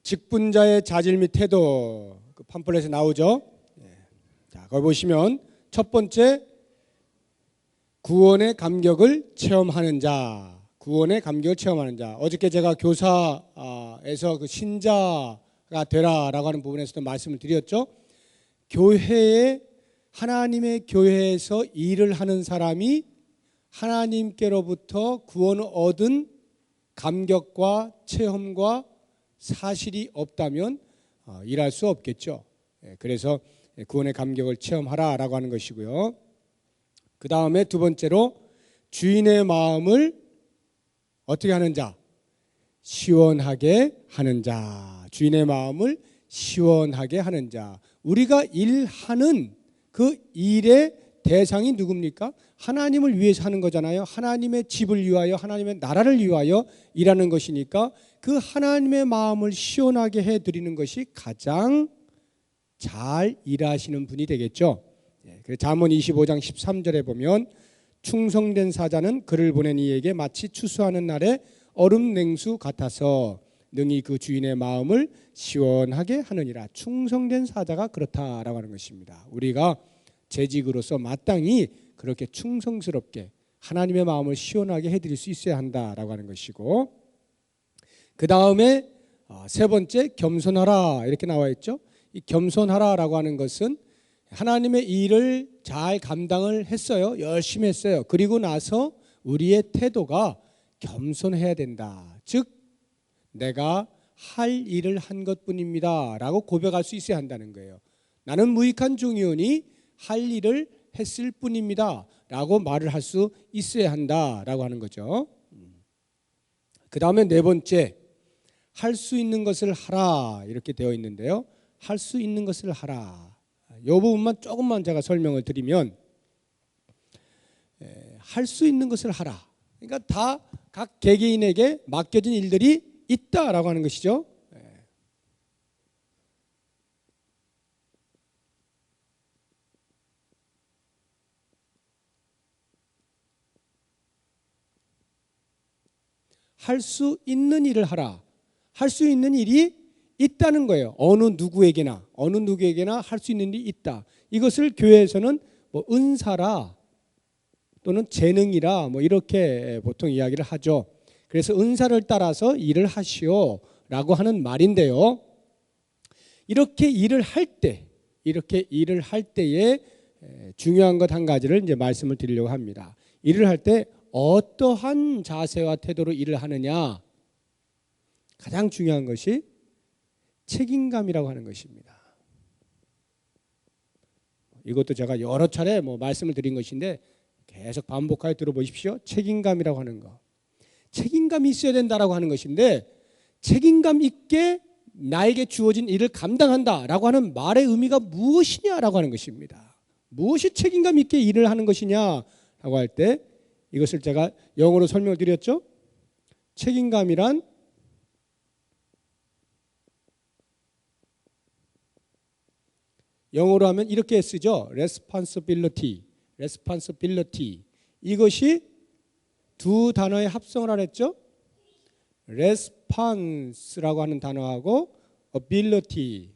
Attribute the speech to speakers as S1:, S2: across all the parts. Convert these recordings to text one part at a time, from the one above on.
S1: 직분자의 자질 및 태도, 그 팜플렛에 나오죠. 자, 거기 보시면 첫 번째, 구원의 감격을 체험하는 자. 구원의 감격을 체험하는 자. 어저께 제가 교사에서 그 신자가 되라라고 하는 부분에서도 말씀을 드렸죠. 교회에, 하나님의 교회에서 일을 하는 사람이 하나님께로부터 구원을 얻은 감격과 체험과 사실이 없다면 일할 수 없겠죠. 그래서 구원의 감격을 체험하라라고 하는 것이고요. 그 다음에 두 번째로, 주인의 마음을 어떻게 하는 자? 시원하게 하는 자. 주인의 마음을 시원하게 하는 자. 우리가 일하는 그 일의 대상이 누굽니까? 하나님을 위해서 하는 거잖아요. 하나님의 집을 위하여, 하나님의 나라를 위하여 일하는 것이니까 그 하나님의 마음을 시원하게 해드리는 것이 가장 잘 일하시는 분이 되겠죠. 그래서 잠언 25장 13절에 보면, 충성된 사자는 그를 보낸 이에게 마치 추수하는 날에 얼음 냉수 같아서 능히 그 주인의 마음을 시원하게 하느니라. 충성된 사자가 그렇다라고 하는 것입니다. 우리가 재직으로서 마땅히 그렇게 충성스럽게 하나님의 마음을 시원하게 해드릴 수 있어야 한다라고 하는 것이고, 그 다음에 세 번째, 겸손하라 이렇게 나와 있죠. 이 겸손하라라고 하는 것은 하나님의 일을 잘 감당을 했어요. 열심히 했어요. 그리고 나서 우리의 태도가 겸손해야 된다. 즉 내가 할 일을 한 것뿐입니다 라고 고백할 수 있어야 한다는 거예요. 나는 무익한 종이오니 할 일을 했을 뿐입니다 라고 말을 할 수 있어야 한다라고 하는 거죠. 그 다음에 네 번째, 할 수 있는 것을 하라 이렇게 되어 있는데요. 할 수 있는 것을 하라. 이 부분만 조금만 제가 설명을 드리면, 할 수 있는 것을 하라. 그러니까 다 각 개개인에게 맡겨진 일들이 있다라고 하는 것이죠. 할 수 있는 일을 하라. 할 수 있는 일이 있다는 거예요. 어느 누구에게나 할 수 있는 일이 있다. 이것을 교회에서는 뭐 은사라 또는 재능이라 뭐 이렇게 보통 이야기를 하죠. 그래서 은사를 따라서 일을 하시오라고 하는 말인데요. 이렇게 일을 할 때에 중요한 것 한 가지를 이제 말씀을 드리려고 합니다. 일을 할 때 어떠한 자세와 태도로 일을 하느냐? 가장 중요한 것이 책임감이라고 하는 것입니다. 이것도 제가 여러 차례 말씀을 드린 것인데 계속 반복하여 들어보십시오. 책임감이라고 하는 거. 책임감이 있어야 된다라고 하는 것인데, 책임감 있게 나에게 주어진 일을 감당한다라고 하는 말의 의미가 무엇이냐라고 하는 것입니다. 무엇이 책임감 있게 일을 하는 것이냐라고 할 때 이것을 제가 영어로 설명을 드렸죠. 책임감이란 영어로 하면 이렇게 쓰죠. responsibility. 이것이 두 단어의 합성을 하랬죠. response라고 하는 단어하고 ability,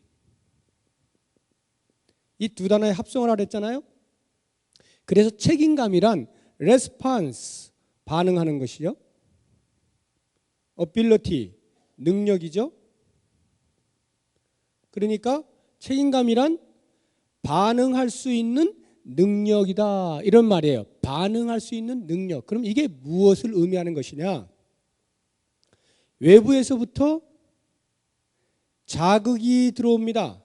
S1: 이 두 단어의 합성을 하랬잖아요. 그래서 책임감이란 response, 반응하는 것이죠. ability, 능력이죠. 그러니까 책임감이란 반응할 수 있는 능력이다 이런 말이에요. 반응할 수 있는 능력. 그럼 이게 무엇을 의미하는 것이냐? 외부에서부터 자극이 들어옵니다.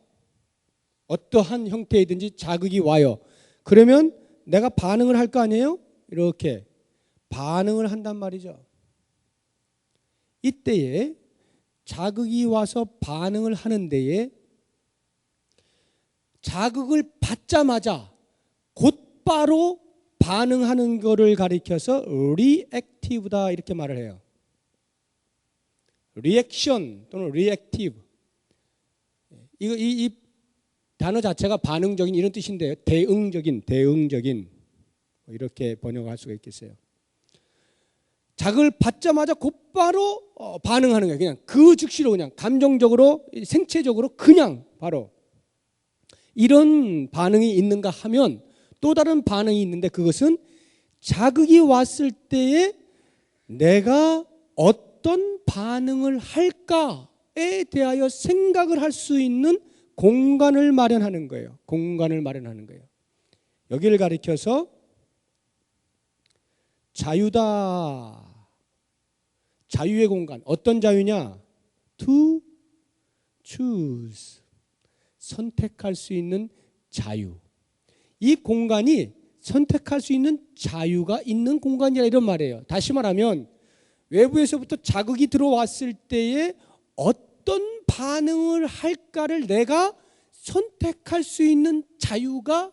S1: 어떠한 형태이든지 자극이 와요. 그러면 내가 반응을 할 거 아니에요? 이렇게 반응을 한단 말이죠. 이때에 자극이 와서 반응을 하는 데에 자극을 받자마자 곧바로 반응하는 것을 가리켜서 리액티브다 이렇게 말을 해요. 리액션 또는 리액티브, 이 단어 자체가 반응적인 이런 뜻인데요. 대응적인 이렇게 번역할 수가 있겠어요. 자극을 받자마자 곧바로 반응하는 거예요. 그냥 그 즉시로 그냥 감정적으로 생체적으로 그냥 바로 이런 반응이 있는가 하면 또 다른 반응이 있는데 그것은 자극이 왔을 때에 내가 어떤 반응을 할까에 대하여 생각을 할 수 있는 공간을 마련하는 거예요. 공간을 마련하는 거예요. 여기를 가리켜서 자유다. 자유의 공간. 어떤 자유냐? To choose. 선택할 수 있는 자유. 이 공간이 선택할 수 있는 자유가 있는 공간이라 이런 말이에요. 다시 말하면 외부에서부터 자극이 들어왔을 때에 어떤 반응을 할까를 내가 선택할 수 있는 자유가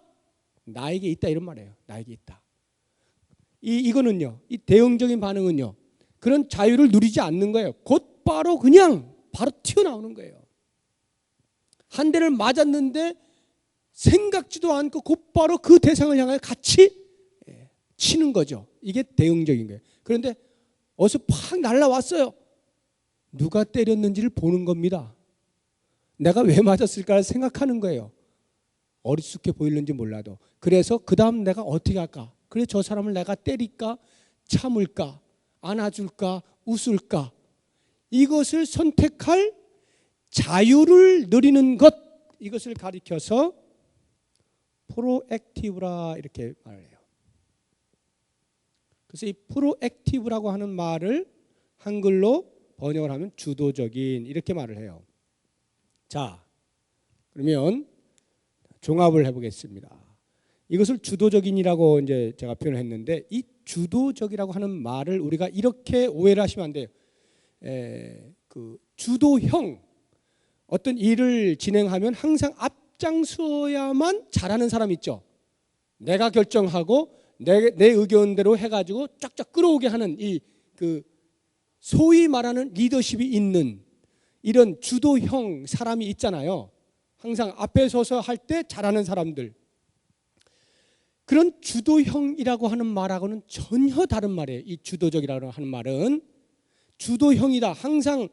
S1: 나에게 있다 이런 말이에요. 나에게 있다. 이거는요. 이 대응적인 반응은요. 그런 자유를 누리지 않는 거예요. 곧바로 그냥 바로 튀어나오는 거예요. 한 대를 맞았는데 생각지도 않고 곧바로 그 대상을 향해 같이 치는 거죠. 이게 대응적인 거예요. 그런데 어서 팍 날라왔어요. 누가 때렸는지를 보는 겁니다. 내가 왜 맞았을까 생각하는 거예요. 어리숙해 보이는지 몰라도. 그래서 그 다음 내가 어떻게 할까? 그래 저 사람을 내가 때릴까? 참을까? 안아줄까? 웃을까? 이것을 선택할 자유를 누리는 것, 이것을 가리켜서 프로액티브라 이렇게 말해요. 그래서 이 프로액티브라고 하는 말을 한글로 번역을 하면 주도적인 이렇게 말을 해요. 자, 그러면 종합을 해보겠습니다. 이것을 주도적인이라고 이제 제가 표현을 했는데 이 주도적이라고 하는 말을 우리가 이렇게 오해를 하시면 안 돼요. 그 주도형 어떤 일을 진행하면 항상 앞장서야만 잘하는 사람 있죠. 내가 결정하고 내 의견대로 해가지고 쫙쫙 끌어오게 하는 이 그 소위 말하는 리더십이 있는 이런 주도형 사람이 있잖아요. 항상 앞에 서서 할 때 잘하는 사람들. 그런 주도형이라고 하는 말하고는 전혀 다른 말이에요. 이 주도적이라고 하는 말은 주도형이다. 항상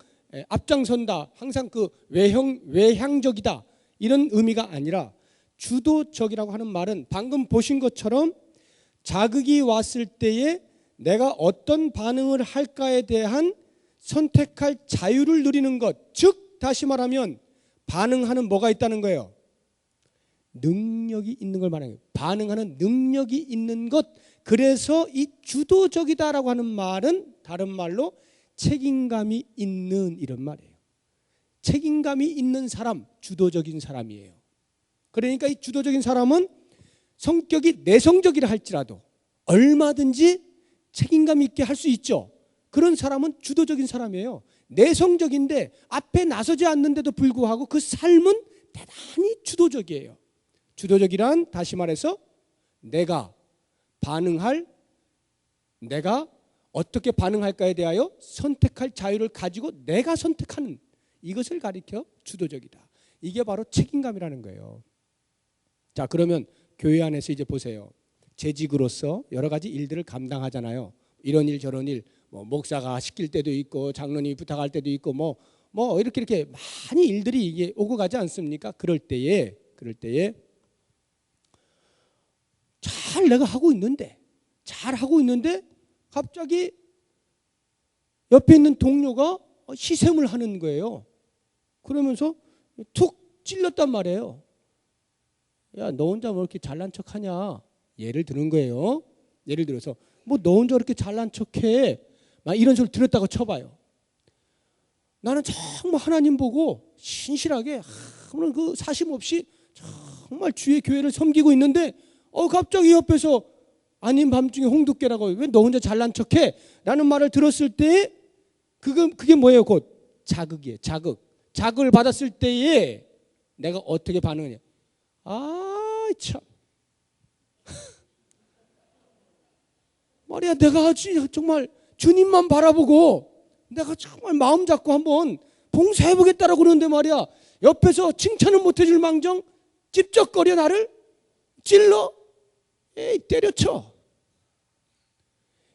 S1: 앞장선다. 항상 그 외향적이다. 이런 의미가 아니라 주도적이라고 하는 말은 방금 보신 것처럼 자극이 왔을 때에 내가 어떤 반응을 할까에 대한 선택할 자유를 누리는 것. 즉 다시 말하면 반응하는 뭐가 있다는 거예요. 능력이 있는 걸 말하는 거예요. 반응하는 능력이 있는 것. 그래서 이 주도적이다라고 하는 말은 다른 말로 책임감이 있는 이런 말이에요. 책임감이 있는 사람, 주도적인 사람이에요. 그러니까 이 주도적인 사람은 성격이 내성적이라 할지라도 얼마든지 책임감 있게 할 수 있죠. 그런 사람은 주도적인 사람이에요. 내성적인데 앞에 나서지 않는데도 불구하고 그 삶은 대단히 주도적이에요. 주도적이란 다시 말해서 내가 어떻게 반응할까에 대하여 선택할 자유를 가지고 내가 선택하는 이것을 가리켜 주도적이다. 이게 바로 책임감이라는 거예요. 자, 그러면 교회 안에서 이제 보세요. 재직으로서 여러 가지 일들을 감당하잖아요. 이런 일 저런 일, 뭐 목사가 시킬 때도 있고 장로님이 부탁할 때도 있고 뭐 이렇게 많이 일들이 이게 오고 가지 않습니까? 그럴 때에 잘 내가 잘 하고 있는데 갑자기 옆에 있는 동료가 시샘을 하는 거예요. 그러면서 툭 찔렀단 말이에요. 야, 너 혼자 뭐 이렇게 잘난 척하냐? 예를 드는 거예요. 예를 들어서 뭐 너 혼자 이렇게 잘난 척해? 막 이런 소리 들었다고 쳐봐요. 나는 정말 하나님 보고 신실하게 아무런 그 사심 없이 정말 주의 교회를 섬기고 있는데 갑자기 옆에서 아닌 밤중에 홍두깨라고 왜 너 혼자 잘난 척해? 라는 말을 들었을 때 그게 뭐예요? 곧 자극이에요. 자극을 받았을 때에 내가 어떻게 반응하냐? 참 말이야, 내가 정말 주님만 바라보고 내가 정말 마음 잡고 한번 봉사해보겠다라고 그러는데 말이야, 옆에서 칭찬은 못해줄 망정 찝쩍거려 나를 찔러 때려쳐.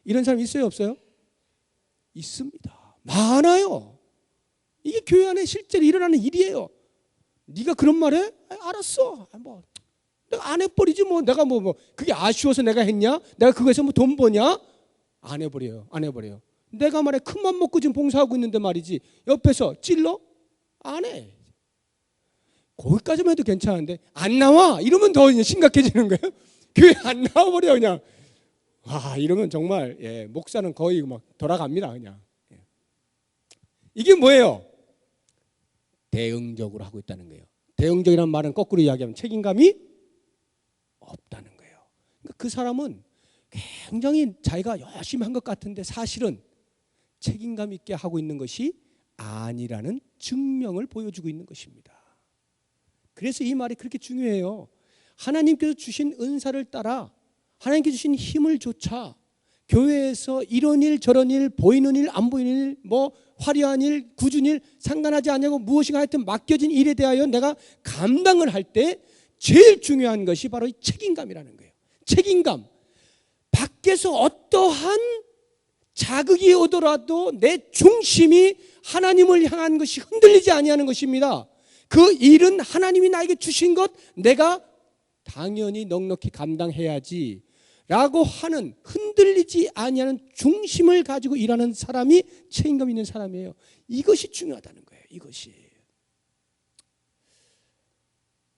S1: 이런 사람 있어요, 없어요? 있습니다. 많아요. 이게 교회 안에 실제로 일어나는 일이에요. 네가 그런 말해? 알았어. 뭐 내가 안 해버리지 뭐. 내가 뭐 그게 아쉬워서 내가 했냐? 내가 그거에서 뭐 돈 버냐? 안 해버려요. 안 해버려요. 내가 말해 큰맘 먹고 지금 봉사하고 있는데 말이지 옆에서 찔러? 안 해. 거기까지만 해도 괜찮은데 안 나와? 이러면 더 심각해지는 거예요. 교회 안 나와버려 그냥. 와, 이러면 정말 목사는 거의 막 돌아갑니다 그냥. 이게 뭐예요? 대응적으로 하고 있다는 거예요. 대응적이라는 말은 거꾸로 이야기하면 책임감이 없다는 거예요. 그러니까 그 사람은 굉장히 자기가 열심히 한 것 같은데 사실은 책임감 있게 하고 있는 것이 아니라는 증명을 보여주고 있는 것입니다. 그래서 이 말이 그렇게 중요해요. 하나님께서 주신 은사를 따라 하나님께서 주신 힘을 조차 교회에서 이런 일 저런 일 보이는 일 안 보이는 일 뭐 화려한 일 굳은 일 상관하지 않냐고 무엇인가 하여튼 맡겨진 일에 대하여 내가 감당을 할 때 제일 중요한 것이 바로 이 책임감이라는 거예요. 책임감. 밖에서 어떠한 자극이 오더라도 내 중심이 하나님을 향한 것이 흔들리지 아니하는 것입니다. 그 일은 하나님이 나에게 주신 것 내가 당연히 넉넉히 감당해야지 라고 하는 흔들리지 아니하는 중심을 가지고 일하는 사람이 책임감 있는 사람이에요. 이것이 중요하다는 거예요. 이것이.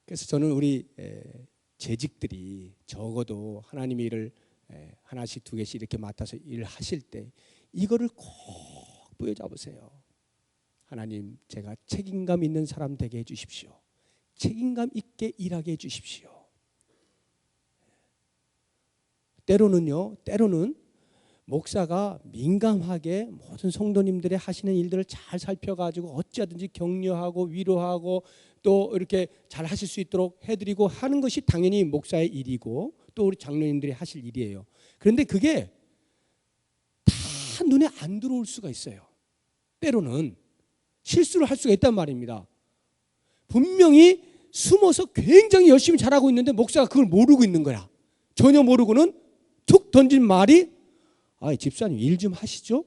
S1: 그래서 저는 우리 재직들이 적어도 하나님의 일을 하나씩 두 개씩 이렇게 맡아서 일하실 때 이거를 꼭 부여잡으세요. 하나님, 제가 책임감 있는 사람 되게 해주십시오. 책임감 있게 일하게 해주십시오. 때로는 목사가 민감하게 모든 성도님들의 하시는 일들을 잘 살펴가지고 어찌하든지 격려하고 위로하고 또 이렇게 잘 하실 수 있도록 해드리고 하는 것이 당연히 목사의 일이고 또 우리 장로님들이 하실 일이에요. 그런데 그게 다 눈에 안 들어올 수가 있어요. 때로는 실수를 할 수가 있단 말입니다. 분명히 숨어서 굉장히 열심히 잘하고 있는데 목사가 그걸 모르고 있는 거야. 전혀 모르고는 툭 던진 말이 집사님 일 좀 하시죠.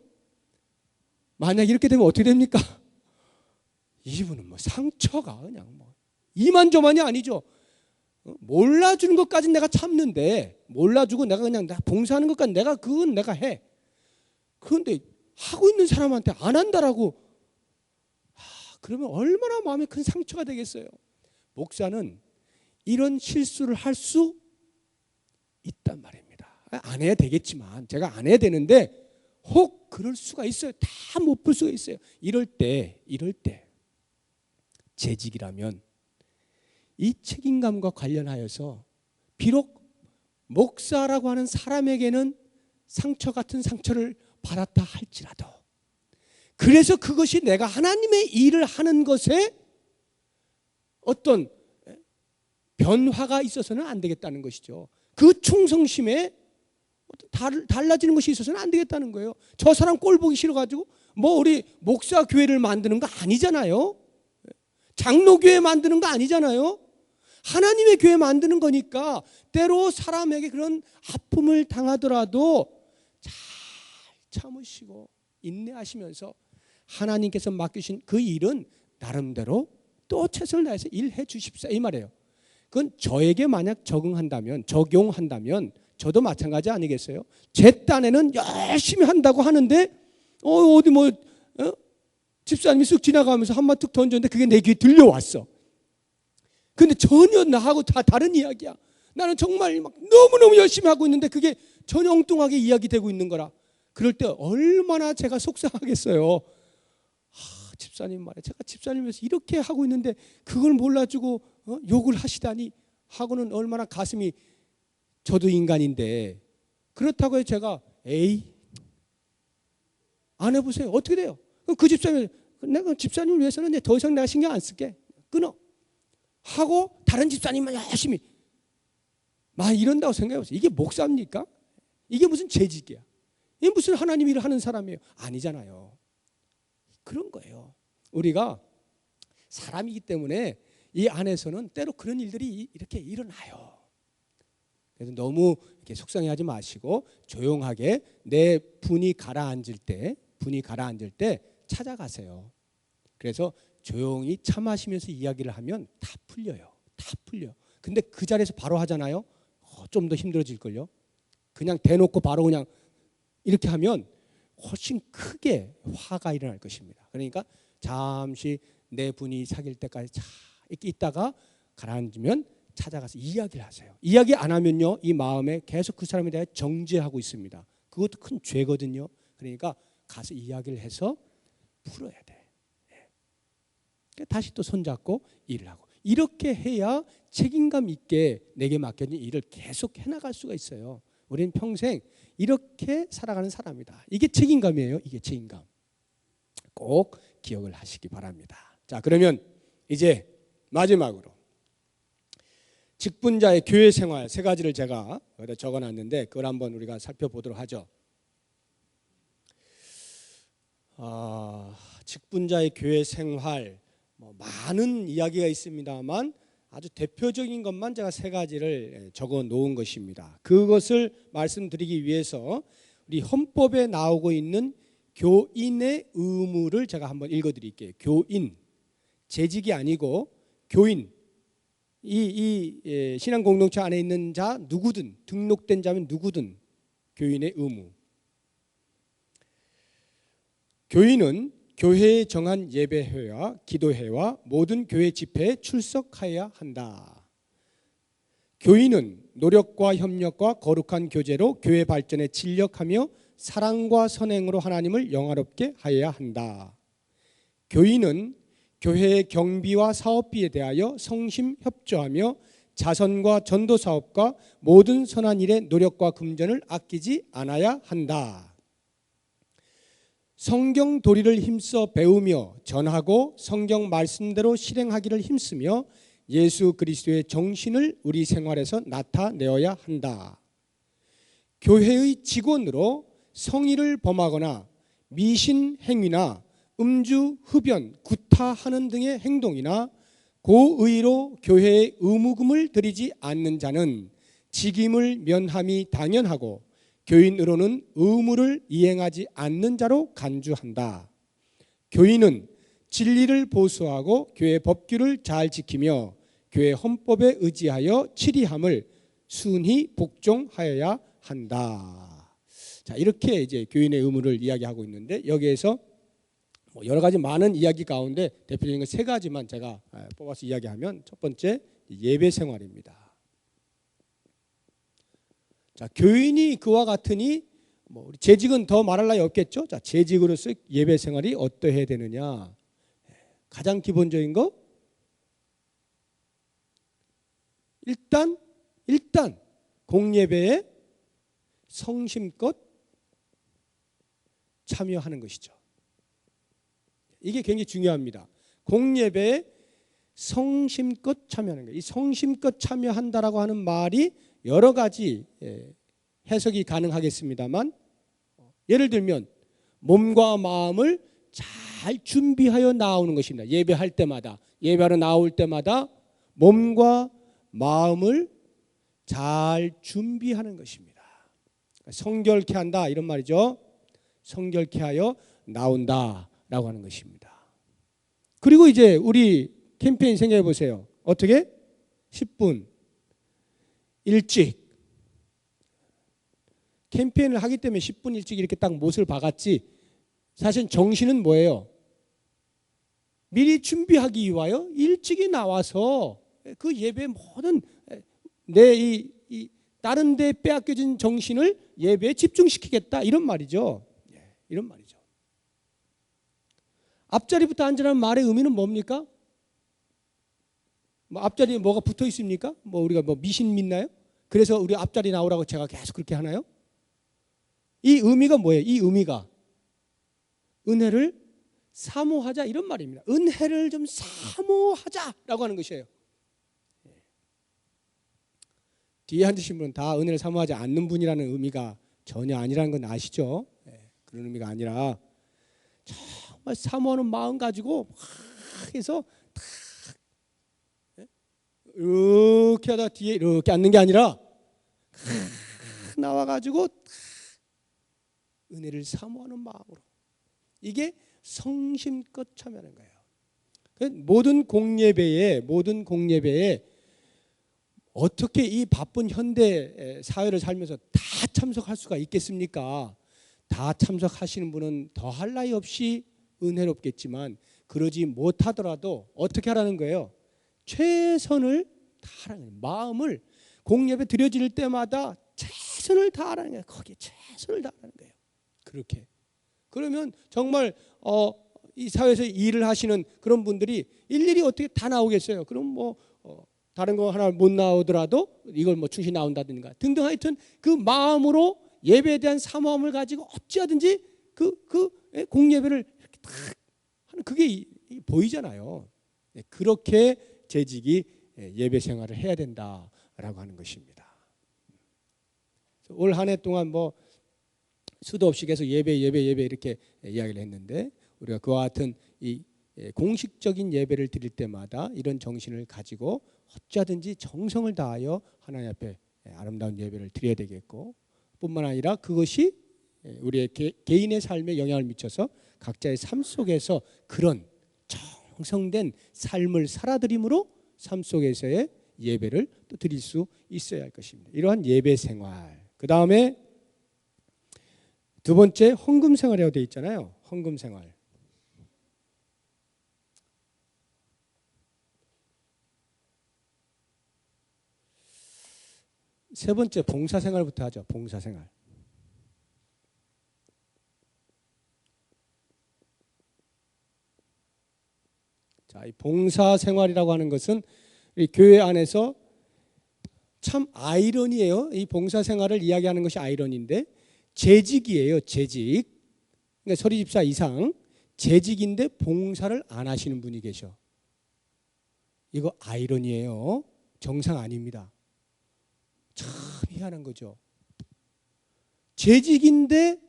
S1: 만약 이렇게 되면 어떻게 됩니까? 이분은 뭐 상처가 그냥 뭐 이만저만이 아니죠. 몰라주는 것까지는 내가 참는데 몰라주고 내가 그냥 봉사하는 것까지 그건 내가 해. 그런데 하고 있는 사람한테 안 한다라고 그러면 얼마나 마음에 큰 상처가 되겠어요. 목사는 이런 실수를 할 수 있단 말입니다. 안 해야 되겠지만 제가 안 해야 되는데 혹 그럴 수가 있어요. 다 못 볼 수가 있어요. 이럴 때 재직이라면 이 책임감과 관련하여서 비록 목사라고 하는 사람에게는 상처 같은 상처를 받았다 할지라도 그래서 그것이 내가 하나님의 일을 하는 것에 어떤 변화가 있어서는 안 되겠다는 것이죠. 그 충성심에 달라지는 것이 있어서는 안 되겠다는 거예요. 저 사람 꼴 보기 싫어가지고 뭐 우리 목사 교회를 만드는 거 아니잖아요. 장로교회 만드는 거 아니잖아요. 하나님의 교회 만드는 거니까 때로 사람에게 그런 아픔을 당하더라도 잘 참으시고 인내하시면서 하나님께서 맡기신 그 일은 나름대로 또 최선을 다해서 일해 주십시오 이 말이에요. 그건 저에게 만약 적용한다면 저도 마찬가지 아니겠어요? 제 딴에는 열심히 한다고 하는데 어디 집사님이 쓱 지나가면서 한마디 툭 던졌는데 그게 내 귀에 들려왔어. 근데 전혀 나하고 다 다른 이야기야. 나는 정말 막 너무너무 열심히 하고 있는데 그게 전혀 엉뚱하게 이야기되고 있는 거라. 그럴 때 얼마나 제가 속상하겠어요. 집사님 말이야. 제가 집사님 위해서 이렇게 하고 있는데 그걸 몰라주고 욕을 하시다니 하고는 얼마나 가슴이 저도 인간인데 그렇다고 해서 제가 안 해보세요. 어떻게 돼요? 그 집사님 내가 집사님을 위해서는 더 이상 내가 신경 안 쓸게. 끊어. 하고 다른 집사님만 열심히 막 이런다고 생각해보세요. 이게 목사입니까? 이게 무슨 재직이야? 이게 무슨 하나님 일을 하는 사람이에요? 아니잖아요. 그런 거예요. 우리가 사람이기 때문에 이 안에서는 때로 그런 일들이 이렇게 일어나요. 그래서 너무 이렇게 속상해하지 마시고 조용하게 내 분이 가라앉을 때 분이 가라앉을 때 찾아가세요. 그래서 조용히 차 마시면서 이야기를 하면 다 풀려요. 다 풀려. 근데 그 자리에서 바로 하잖아요. 좀 더 힘들어질걸요. 그냥 대놓고 바로 그냥 이렇게 하면 훨씬 크게 화가 일어날 것입니다. 그러니까 잠시 내 분이 사귈 때까지 자 이렇게 있다가 가라앉으면 찾아가서 이야기를 하세요. 이야기 안 하면요, 이 마음에 계속 그 사람에 대해 정죄하고 있습니다. 그것도 큰 죄거든요. 그러니까 가서 이야기를 해서 풀어야 돼. 다시 또 손잡고 일을 하고, 이렇게 해야 책임감 있게 내게 맡겨진 일을 계속 해나갈 수가 있어요. 우리는 평생 이렇게 살아가는 사람이다. 이게 책임감이에요. 이게 책임감. 꼭 기억을 하시기 바랍니다. 자, 그러면 이제 마지막으로 직분자의 교회 생활 세 가지를 제가 여기다 적어놨는데 그걸 한번 우리가 살펴보도록 하죠. 직분자의 교회 생활, 많은 이야기가 있습니다만 아주 대표적인 것만 제가 세 가지를 적어 놓은 것입니다. 그것을 말씀드리기 위해서 우리 헌법에 나오고 있는 교인의 의무를 제가 한번 읽어드릴게요. 교인, 재직이 아니고 교인. 이 신앙 공동체 안에 있는 자 누구든, 등록된 자면 누구든 교인의 의무. 교인은 교회에 정한 예배회와 기도회와 모든 교회 집회에 출석하여야 한다. 교인은 노력과 협력과 거룩한 교제로 교회 발전에 진력하며 사랑과 선행으로 하나님을 영화롭게 하여야 한다. 교인은 교회의 경비와 사업비에 대하여 성심 협조하며 자선과 전도 사업과 모든 선한 일에 노력과 금전을 아끼지 않아야 한다. 성경 도리를 힘써 배우며 전하고 성경 말씀대로 실행하기를 힘쓰며 예수 그리스도의 정신을 우리 생활에서 나타내어야 한다. 교회의 직원으로 성의를 범하거나 미신 행위나 음주, 흡연, 구타하는 등의 행동이나 고의로 교회에 의무금을 들이지 않는 자는 직임을 면함이 당연하고 교인으로는 의무를 이행하지 않는 자로 간주한다. 교인은 진리를 보수하고 교회 법규를 잘 지키며 교회 헌법에 의지하여 치리함을 순히 복종하여야 한다. 자, 이렇게 이제 교인의 의무를 이야기하고 있는데 여기에서 여러 가지 많은 이야기 가운데 대표적인 건 세 가지만 제가 뽑아서 이야기하면, 첫 번째 예배 생활입니다. 자, 교인이 그와 같으니 재직은 더 말할 나위 없겠죠. 자, 재직으로서 예배 생활이 어떠해야 되느냐? 가장 기본적인 거, 일단 공예배에 성심껏 참여하는 것이죠. 이게 굉장히 중요합니다. 공예배에 성심껏 참여하는 거예요. 이 성심껏 참여한다라고 하는 말이 여러 가지 해석이 가능하겠습니다만, 예를 들면 몸과 마음을 잘 준비하여 나오는 것입니다. 예배할 때마다, 예배하러 나올 때마다 몸과 마음을 잘 준비하는 것입니다. 성결케 한다 이런 말이죠. 성결케 하여 나온다라고 하는 것입니다. 그리고 이제 우리 캠페인 생각해 보세요. 어떻게? 10분 일찍. 캠페인을 하기 때문에 10분 일찍 이렇게 딱 못을 박았지, 사실 정신은 뭐예요? 미리 준비하기 위하여 일찍이 나와서 그 예배 모든 내 이 다른 데 빼앗겨진 정신을 예배에 집중시키겠다 이런 말이죠. 이런 말이죠. 앞자리부터 앉으라는 말의 의미는 뭡니까? 앞자리에 뭐가 붙어 있습니까? 우리가 미신 믿나요? 그래서 우리 앞자리 나오라고 제가 계속 그렇게 하나요? 이 의미가 뭐예요? 이 의미가 은혜를 사모하자 이런 말입니다. 은혜를 좀 사모하자라고 하는 것이에요. 뒤에 앉으신 분은 다 은혜를 사모하지 않는 분이라는 의미가 전혀 아니라는 건 아시죠? 그런 의미가 아니라 정말 사모하는 마음 가지고 막 해서 이렇게 하다 뒤에 이렇게 앉는 게 아니라 나와가지고 은혜를 사모하는 마음으로 이게 성심껏 참여하는 거예요. 모든 공예배에 어떻게 이 바쁜 현대 사회를 살면서 다 참석할 수가 있겠습니까? 다 참석하시는 분은 더할 나위 없이 은혜롭겠지만 그러지 못하더라도 어떻게 하라는 거예요? 최선을 다하라는 거예요. 마음을 공예배 드려질 때마다 최선을 다하라는 거예요. 거기에 최선을 다하라는 거예요. 그렇게. 그러면 정말 이 사회에서 일을 하시는 그런 분들이 일일이 어떻게 다 나오겠어요? 그럼 뭐 다른 거 하나 못 나오더라도 이걸 뭐 충실히 나온다든가 등등 하여튼 그 마음으로 예배에 대한 사모함을 가지고 어찌하든지 그 공예배를 이렇게 딱 하는 그게 보이잖아요. 그렇게 재직이 예배 생활을 해야 된다라고 하는 것입니다. 올 한 해 동안 뭐 수도 없이 계속 예배 이렇게 이야기를 했는데 우리가 그와 같은 이 공식적인 예배를 드릴 때마다 이런 정신을 가지고 어찌하든지 정성을 다하여 하나님 앞에 아름다운 예배를 드려야 되겠고 뿐만 아니라 그것이 우리의 개인의 삶에 영향을 미쳐서 각자의 삶 속에서 그런 정성된 삶을 살아드림으로 삶 속에서의 예배를 또 드릴 수 있어야 할 것입니다. 이러한 예배 생활. 그 다음에 두 번째 헌금 생활이라고 되어 있잖아요. 헌금 생활. 세 번째 봉사 생활부터 하죠. 봉사 생활. 자, 이 봉사 생활이라고 하는 것은 이 교회 안에서 참 아이러니예요. 이 봉사 생활을 이야기하는 것이 아이러니인데 재직이에요. 재직. 그러니까 서리집사 이상 재직인데 봉사를 안 하시는 분이 계셔. 이거 아이러니예요. 정상 아닙니다. 참 희한한 거죠. 재직인데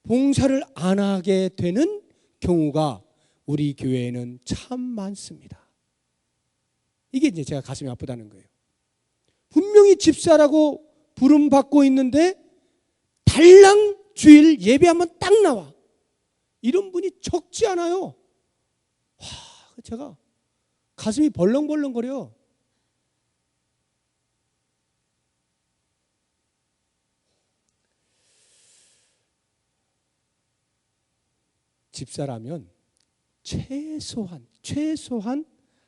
S1: 봉사를 안 하게 되는 경우가 우리 교회에는 참 많습니다. 이게 이제 제가 가슴이 아프다는 거예요. 분명히 집사라고 부름받고 있는데 달랑 주일 예배하면 딱 나와. 이런 분이 적지 않아요. 와, 제가 가슴이 벌렁벌렁거려요. 집사라면 최소한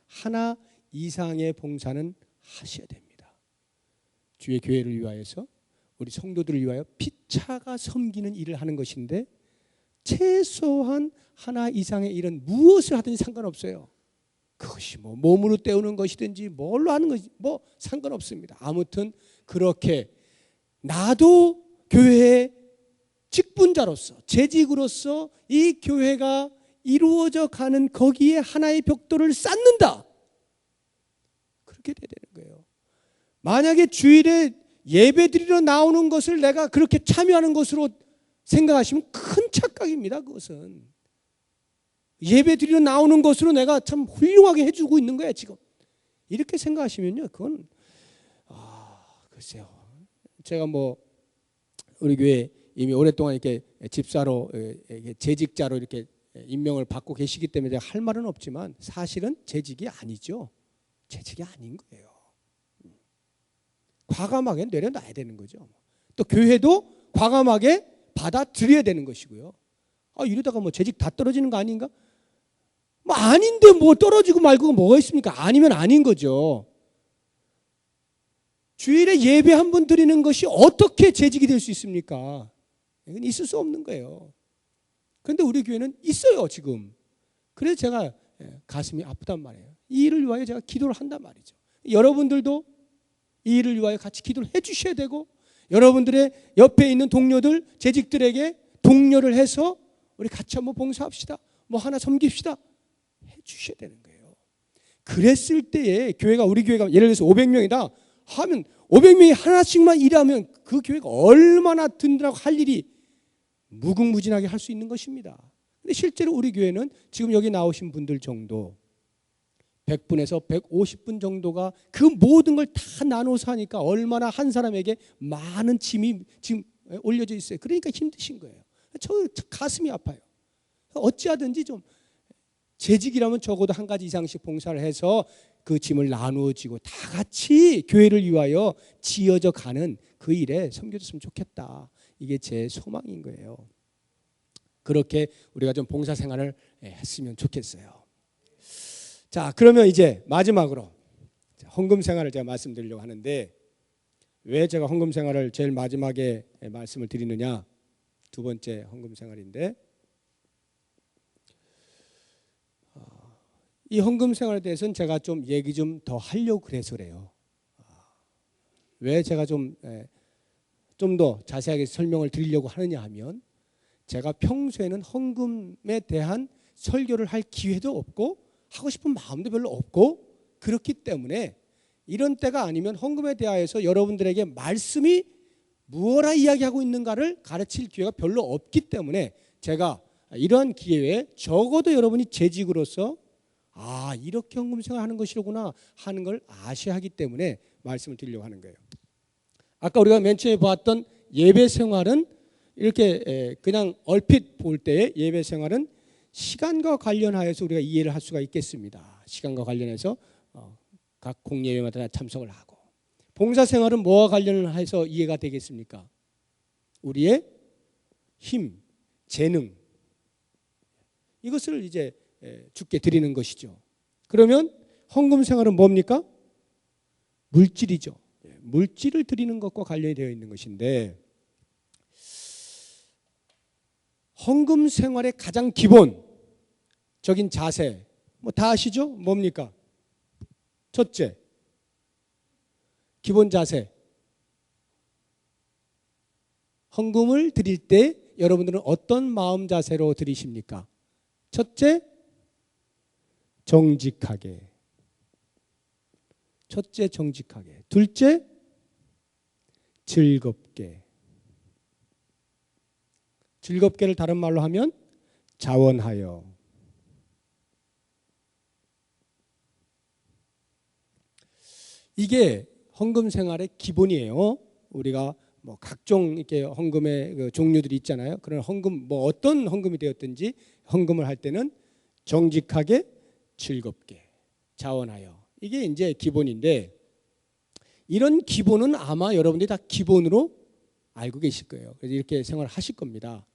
S1: 하나 이상의 봉사는 하셔야 됩니다. 주의 교회를 위하여서 우리 성도들을 위하여 피차가 섬기는 일을 하는 것인데 최소한 하나 이상의 일은 무엇을 하든지 상관없어요. 그것이 뭐 몸으로 때우는 것이든지 뭘로 하는 것이 뭐 상관없습니다. 아무튼 그렇게 나도 교회의 직분자로서 재직으로서 이 교회가 이루어져 가는 거기에 하나의 벽돌을 쌓는다. 그렇게 돼야 되는 거예요. 만약에 주일에 예배드리러 나오는 것을 내가 그렇게 참여하는 것으로 생각하시면 큰 착각입니다. 그것은 예배드리러 나오는 것으로 내가 참 훌륭하게 해주고 있는 거야 지금. 이렇게 생각하시면요, 그건 글쎄요. 제가 뭐 우리 교회 이미 오랫동안 이렇게 집사로 재직자로 이렇게 임명을 받고 계시기 때문에 제가 할 말은 없지만 사실은 재직이 아니죠. 재직이 아닌 거예요. 과감하게 내려놔야 되는 거죠. 또 교회도 과감하게 받아들여야 되는 것이고요. 이러다가 뭐 재직 다 떨어지는 거 아닌가? 뭐 아닌데 뭐 떨어지고 말고가 뭐가 있습니까? 아니면 아닌 거죠. 주일에 예배 한 번 드리는 것이 어떻게 재직이 될 수 있습니까? 이건 있을 수 없는 거예요. 그런데 우리 교회는 있어요 지금. 그래서 제가 가슴이 아프단 말이에요. 이 일을 위하여 제가 기도를 한단 말이죠. 여러분들도 이 일을 위하여 같이 기도를 해 주셔야 되고 여러분들의 옆에 있는 동료들, 재직들에게 독려를 해서 우리 같이 한번 봉사합시다. 뭐 하나 섬깁시다. 해 주셔야 되는 거예요. 그랬을 때에 교회가 우리 교회가 예를 들어서 500명이다 하면 500명이 하나씩만 일하면 그 교회가 얼마나 든든하고 할 일이 무궁무진하게 할 수 있는 것입니다. 근데 실제로 우리 교회는 지금 여기 나오신 분들 정도 100분에서 150분 정도가 그 모든 걸 다 나눠서 하니까 얼마나 한 사람에게 많은 짐이 지금 올려져 있어요. 그러니까 힘드신 거예요. 저 가슴이 아파요. 어찌하든지 좀 재직이라면 적어도 한 가지 이상씩 봉사를 해서 그 짐을 나누어지고 다 같이 교회를 위하여 지어져 가는 그 일에 섬겨줬으면 좋겠다. 이게 제 소망인 거예요. 그렇게 우리가 좀 봉사 생활을 했으면 좋겠어요. 자, 그러면 이제 마지막으로 헌금 생활을 제가 말씀드리려고 하는데, 왜 제가 헌금 생활을 제일 마지막에 말씀을 드리느냐? 두 번째 헌금 생활인데, 이 헌금 생활에 대해서는 제가 좀 얘기 좀 더 하려고 그래서 그래요. 왜 제가 좀 더 자세하게 설명을 드리려고 하느냐 하면, 제가 평소에는 헌금에 대한 설교를 할 기회도 없고 하고 싶은 마음도 별로 없고 그렇기 때문에 이런 때가 아니면 헌금에 대하여서 여러분들에게 말씀이 무엇라 이야기하고 있는가를 가르칠 기회가 별로 없기 때문에 제가 이러한 기회에 적어도 여러분이 재직으로서 이렇게 헌금 생활하는 것이로구나 하는 걸 아셔야 하기 때문에 말씀을 드리려고 하는 거예요. 아까 우리가 맨 처음에 보았던 예배 생활은 이렇게 그냥 얼핏 볼 때의 예배 생활은 시간과 관련하여서 우리가 이해를 할 수가 있겠습니다. 시간과 관련해서 각 공예배마다 참석을 하고, 봉사 생활은 뭐와 관련해서 이해가 되겠습니까? 우리의 힘, 재능, 이것을 이제 주께 드리는 것이죠. 그러면 헌금 생활은 뭡니까? 물질이죠. 물질을 드리는 것과 관련이 되어 있는 것인데, 헌금 생활의 가장 기본적인 자세 다 아시죠? 뭡니까? 첫째, 기본 자세. 헌금을 드릴 때 여러분들은 어떤 마음 자세로 드리십니까? 첫째, 정직하게. 첫째, 정직하게. 둘째, 즐겁게. 즐겁게를 다른 말로 하면 자원하여. 이게 헌금 생활의 기본이에요. 우리가 각종 이렇게 헌금의 그 종류들이 있잖아요. 그런 헌금 어떤 헌금이 되었든지 헌금을 할 때는 정직하게, 즐겁게, 자원하여. 이게 이제 기본인데, 이런 기본은 아마 여러분들이 다 기본으로 알고 계실 거예요. 그래서 이렇게 생활을 하실 겁니다.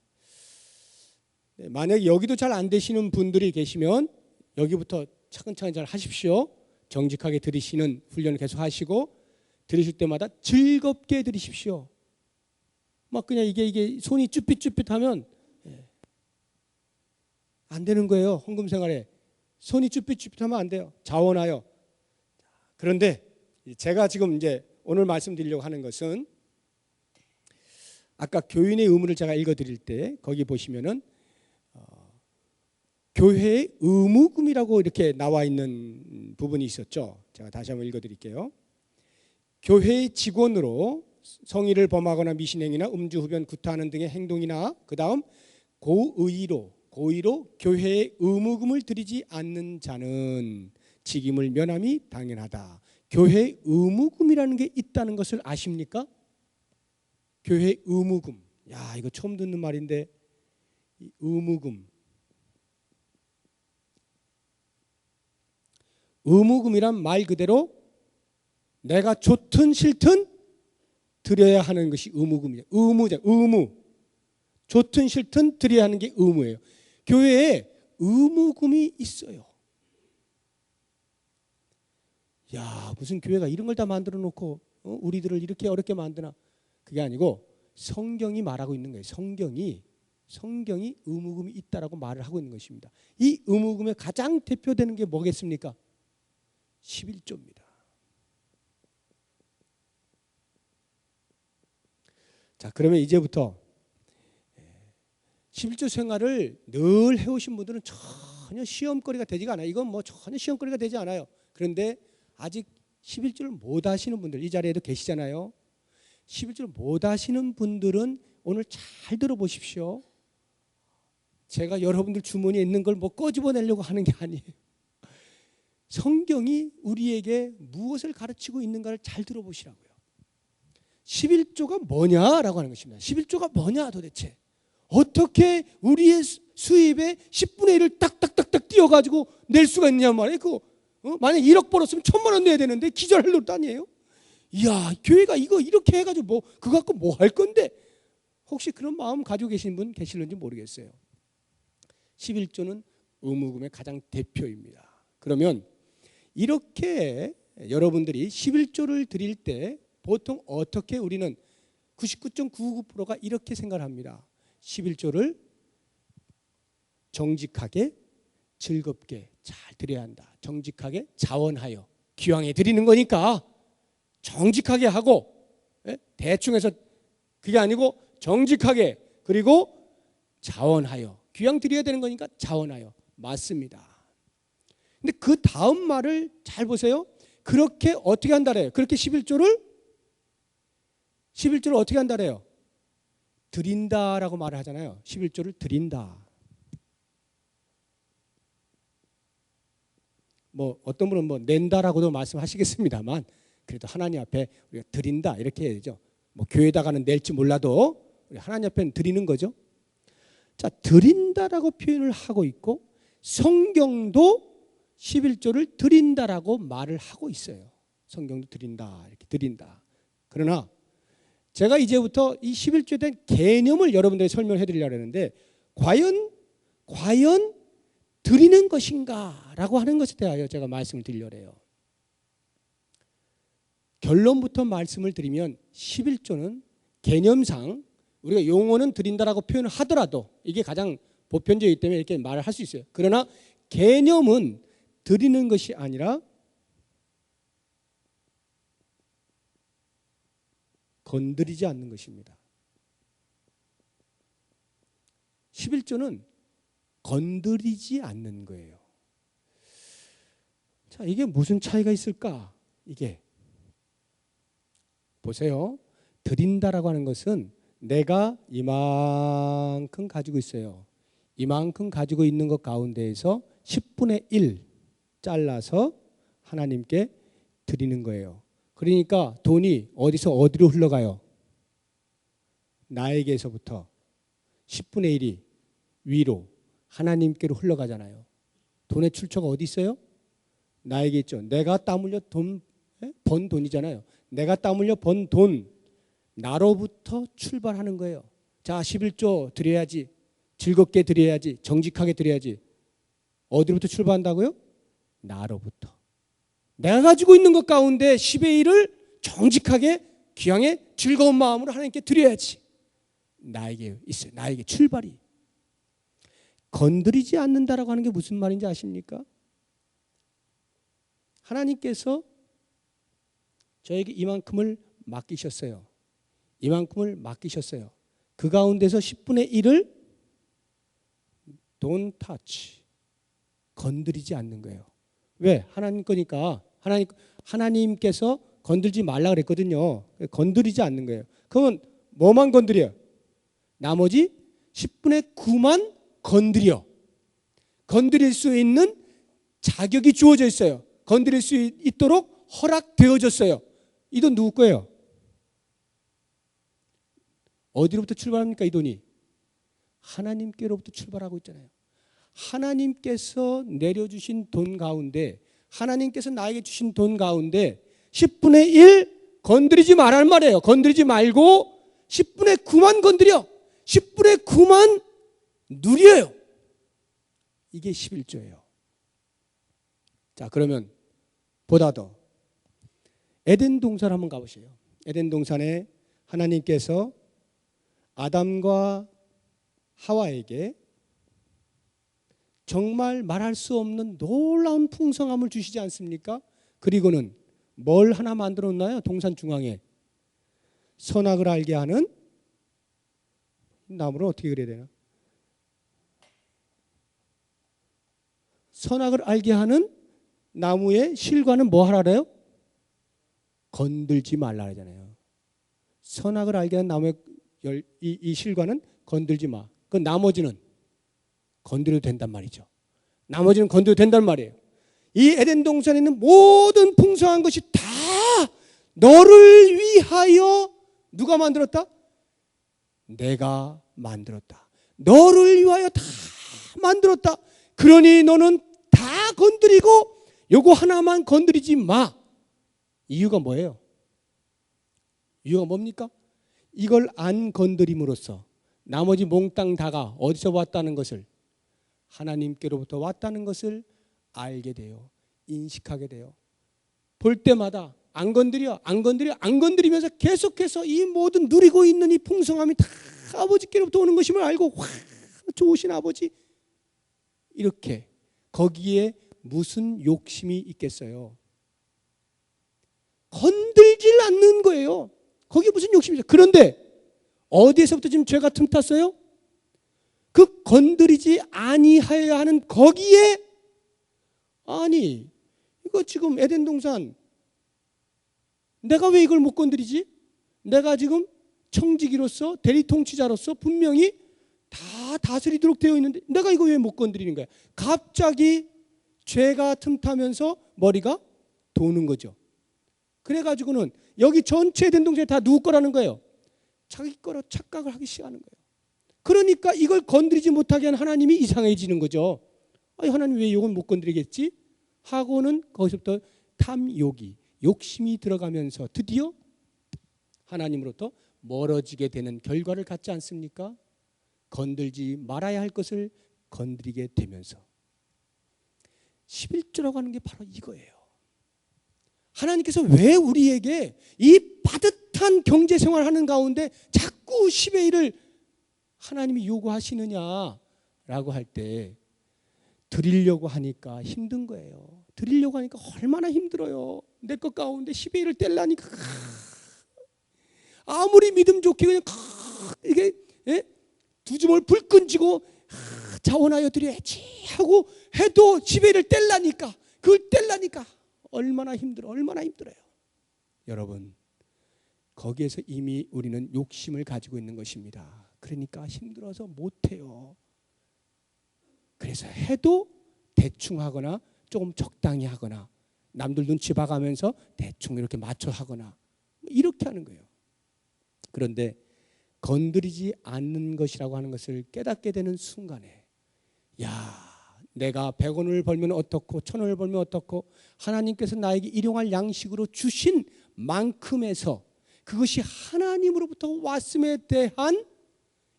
S1: 만약에 여기도 잘 안 되시는 분들이 계시면 여기부터 차근차근 잘 하십시오. 정직하게 드리시는 훈련을 계속 하시고, 드리실 때마다 즐겁게 드리십시오. 그냥 이게 손이 쭈삣쭈삣하면 안 되는 거예요. 헌금 생활에 손이 쭈삣쭈삣하면 안 돼요. 자원하여. 그런데 제가 지금 이제 오늘 말씀드리려고 하는 것은, 아까 교인의 의무를 제가 읽어드릴 때 거기 보시면은 교회의 의무금이라고 이렇게 나와 있는 부분이 있었죠. 제가 다시 한번 읽어드릴게요. 교회의 직원으로 성의를 범하거나 미신행위나 음주, 흡연, 구타하는 등의 행동이나 그 다음 고의로 교회의 의무금을 드리지 않는 자는 직임을 면함이 당연하다. 교회의 의무금이라는 게 있다는 것을 아십니까? 교회의 의무금. 이거 처음 듣는 말인데, 이 의무금. 의무금이란 말 그대로 내가 좋든 싫든 드려야 하는 것이 의무금이에요. 의무. 좋든 싫든 드려야 하는 게 의무예요. 교회에 의무금이 있어요. 무슨 교회가 이런 걸 다 만들어 놓고 우리들을 이렇게 어렵게 만드나? 그게 아니고 성경이 말하고 있는 거예요. 성경이 의무금이 있다라고 말을 하고 있는 것입니다. 이 의무금의 가장 대표되는 게 뭐겠습니까? 11조입니다. 자, 그러면 이제부터 11조 생활을 늘 해오신 분들은 전혀 시험거리가 되지가 않아요. 이건 전혀 시험거리가 되지 않아요. 그런데 아직 11조를 못 하시는 분들, 이 자리에도 계시잖아요. 11조를 못 하시는 분들은 오늘 잘 들어보십시오. 제가 여러분들 주머니에 있는 걸 꺼집어내려고 하는 게 아니에요. 성경이 우리에게 무엇을 가르치고 있는가를 잘 들어보시라고요. 11조가 뭐냐라고 하는 것입니다. 11조가 뭐냐 도대체. 어떻게 우리의 수입의 10분의 1을 딱딱딱딱 띄어가지고 낼 수가 있냐 말이에요. 그거 만약 1억 벌었으면 1,000만 원 내야 되는데 기절할 노릇 아니에요? 이야, 교회가 이거 이렇게 해가지고 뭐 그거 갖고 뭐 할 건데? 혹시 그런 마음 가지고 계신 분 계실는지 모르겠어요. 11조는 의무금의 가장 대표입니다. 그러면 이렇게 여러분들이 11조를 드릴 때 보통 어떻게 우리는 99.99%가 이렇게 생각합니다. 11조를 정직하게 즐겁게 잘 드려야 한다. 정직하게 자원하여 기왕에 드리는 거니까 정직하게 하고, 대충 해서 그게 아니고 정직하게, 그리고 자원하여, 귀양 드려야 되는 거니까 자원하여. 맞습니다. 근데 그 다음 말을 잘 보세요. 그렇게 어떻게 한다래요? 그렇게 11조를 어떻게 한다래요? 드린다라고 말을 하잖아요. 11조를 드린다. 뭐 어떤 분은 뭐 낸다라고도 말씀하시겠습니다만, 그래도 하나님 앞에 우리가 드린다 이렇게 해야죠. 뭐 교회에다가는 낼지 몰라도 우리 하나님 앞에는 드리는 거죠. 자, 드린다라고 표현을 하고 있고 성경도 11조를 드린다라고 말을 하고 있어요. 성경도 드린다, 이렇게 드린다. 그러나 제가 이제부터 이 11조에 대한 개념을 여러분들에게 설명해 드리려고 하는데, 과연 드리는 것인가라고 하는 것에 대하여 제가 말씀을 드리려고 해요. 결론부터 말씀을 드리면 11조는 개념상 우리가 용어는 드린다라고 표현을 하더라도 이게 가장 보편적이기 때문에 이렇게 말을 할 수 있어요. 그러나 개념은 드리는 것이 아니라 건드리지 않는 것입니다. 11조는 건드리지 않는 거예요. 자, 이게 무슨 차이가 있을까? 이게 보세요. 드린다라고 하는 것은 내가 이만큼 가지고 있어요. 이만큼 가지고 있는 것 가운데에서 10분의 1 잘라서 하나님께 드리는 거예요. 그러니까 돈이 어디로 흘러가요? 나에게서부터 10분의 1이 위로 하나님께로 흘러가잖아요. 돈의 출처가 어디 있어요? 나에게 있죠. 내가 땀 흘려 번 돈이잖아요. 내가 땀 흘려 번 돈, 나로부터 출발하는 거예요. 자, 11조 드려야지. 즐겁게 드려야지. 정직하게 드려야지. 어디로부터 출발한다고요? 나로부터. 내가 가지고 있는 것 가운데 10의 1을 정직하게 귀향에 즐거운 마음으로 하나님께 드려야지. 나에게 있어요. 나에게 출발이. 건드리지 않는다라고 하는 게 무슨 말인지 아십니까? 하나님께서 저에게 이만큼을 맡기셨어요. 이만큼을 맡기셨어요. 그 가운데서 10분의 1을 don't touch, 건드리지 않는 거예요. 왜? 하나님 거니까. 하나님께서 건들지 말라 그랬거든요. 건드리지 않는 거예요. 그러면 뭐만 건드려요? 나머지 10분의 9만 건드려. 건드릴 수 있는 자격이 주어져 있어요. 건드릴 수 있도록 허락되어졌어요. 이 돈 누구 거예요? 어디로부터 출발합니까? 이 돈이 하나님께로부터 출발하고 있잖아요. 하나님께서 내려주신 돈 가운데, 하나님께서 나에게 주신 돈 가운데 10분의 1 건드리지 말란 말이에요. 건드리지 말고 10분의 9만 건드려. 10분의 9만 누려요. 이게 11조예요. 자, 그러면 보다 더 에덴 동산 한번 가보세요. 에덴 동산에 하나님께서 아담과 하와에게 정말 말할 수 없는 놀라운 풍성함을 주시지 않습니까? 그리고는 뭘 하나 만들어 놓나요? 동산 중앙에 선악을 알게 하는 나무를 어떻게 그려야 되나? 선악을 알게 하는 나무의 실과는 뭐 하라 그래요? 건들지 말라 그러잖아요. 선악을 알게 하는 나무의 이 실과는 건들지 마. 그 나머지는 건드려도 된단 말이죠. 나머지는 건드려도 된단 말이에요. 이 에덴 동산에 있는 모든 풍성한 것이 다 너를 위하여 누가 만들었다? 내가 만들었다. 너를 위하여 다 만들었다. 그러니 너는 다 건드리고 요거 하나만 건드리지 마. 이유가 뭐예요? 이유가 뭡니까? 이걸 안 건드림으로써 나머지 몽땅 다가 어디서 왔다는 것을, 하나님께로부터 왔다는 것을 알게 돼요. 인식하게 돼요. 볼 때마다 안 건드리면서 계속해서 이 모든 누리고 있는 이 풍성함이 다 아버지께로부터 오는 것임을 알고, 와, 좋으신 아버지, 이렇게. 거기에 무슨 욕심이 있겠어요? 건들질 않는 거예요. 거기에 무슨 욕심이죠? 그런데 어디에서부터 지금 죄가 틈탔어요? 그 건드리지 아니하여야 하는 거기에, 아니 이거 지금 에덴 동산 내가 왜 이걸 못 건드리지? 내가 지금 청지기로서 대리통치자로서 분명히 다 다스리도록 되어 있는데 내가 이거 왜 못 건드리는 거야? 갑자기 죄가 틈타면서 머리가 도는 거죠. 그래가지고는 여기 전체 에덴 동산이 다 누구 거라는 거예요? 자기 거로 착각을 하기 시작하는 거예요. 그러니까 이걸 건드리지 못하게 한 하나님이 이상해지는 거죠. 하나님 왜 이건 못 건드리겠지? 하고는 거기서부터 탐욕이, 욕심이 들어가면서 드디어 하나님으로부터 멀어지게 되는 결과를 갖지 않습니까? 건들지 말아야 할 것을 건드리게 되면서. 11조라고 하는 게 바로 이거예요. 하나님께서 왜 우리에게 이 빠듯한 경제생활을 하는 가운데 자꾸 10의 1을 하나님이 요구하시느냐라고 할 때, 드리려고 하니까 힘든 거예요. 드리려고 하니까 얼마나 힘들어요. 내 것 가운데 10의 1을 떼려니까 아무리 믿음 좋게 그냥 이게 두 주먹을 불끈 쥐고 자원하여 드려야지 하고 해도 10의 1을 떼려니까, 그걸 떼려니까 얼마나 힘들어요. 여러분, 거기에서 이미 우리는 욕심을 가지고 있는 것입니다. 그러니까 힘들어서 못해요. 그래서 해도 대충 하거나 조금 적당히 하거나 남들 눈치 봐가면서 대충 이렇게 맞춰 하거나 이렇게 하는 거예요. 그런데 건드리지 않는 것이라고 하는 것을 깨닫게 되는 순간에, 야, 내가 100원을 벌면 어떻고 1000원을 벌면 어떻고 하나님께서 나에게 일용할 양식으로 주신 만큼에서 그것이 하나님으로부터 왔음에 대한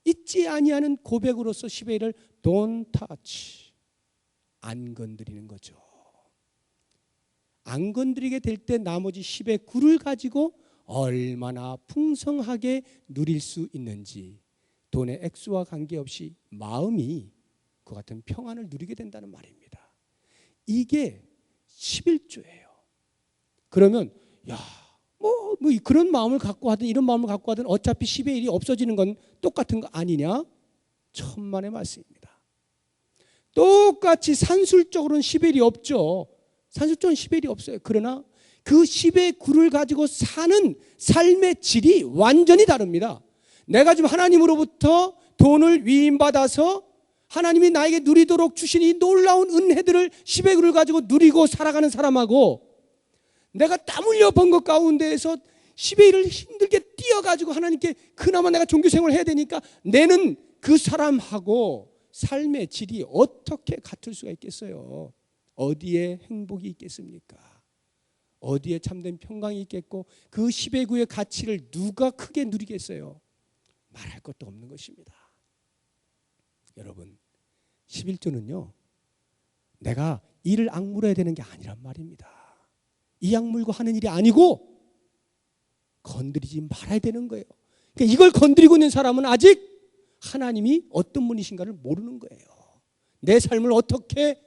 S1: 잊지 아니하는 고백으로서 10의 1을 don't touch, 안 건드리는 거죠. 안 건드리게 될 때 나머지 10의 9를 가지고 얼마나 풍성하게 누릴 수 있는지, 돈의 액수와 관계없이 마음이 그 같은 평안을 누리게 된다는 말입니다. 이게 11조예요. 그러면 뭐 그런 마음을 갖고 하든 이런 마음을 갖고 하든 어차피 10의 1이 없어지는 건 똑같은 거 아니냐? 천만의 말씀입니다. 똑같이 산술적으로는 10의 1이 없죠. 산술적으로는 10의 1이 없어요. 그러나 그 10의 9를 가지고 사는 삶의 질이 완전히 다릅니다. 내가 지금 하나님으로부터 돈을 위임받아서 하나님이 나에게 누리도록 주신 이 놀라운 은혜들을 10의 9를 가지고 누리고 살아가는 사람하고, 내가 땀 흘려 번 것 가운데에서 10의 1을 힘들게 뛰어가지고 하나님께 그나마 내가 종교생활을 해야 되니까 내는 그 사람하고 삶의 질이 어떻게 같을 수가 있겠어요? 어디에 행복이 있겠습니까? 어디에 참된 평강이 있겠고 그 10의 9의 가치를 누가 크게 누리겠어요? 말할 것도 없는 것입니다. 여러분, 11조는요, 내가 이를 악물어야 되는 게 아니란 말입니다. 이 악물고 하는 일이 아니고 건드리지 말아야 되는 거예요. 그러니까 이걸 건드리고 있는 사람은 아직 하나님이 어떤 분이신가를 모르는 거예요. 내 삶을 어떻게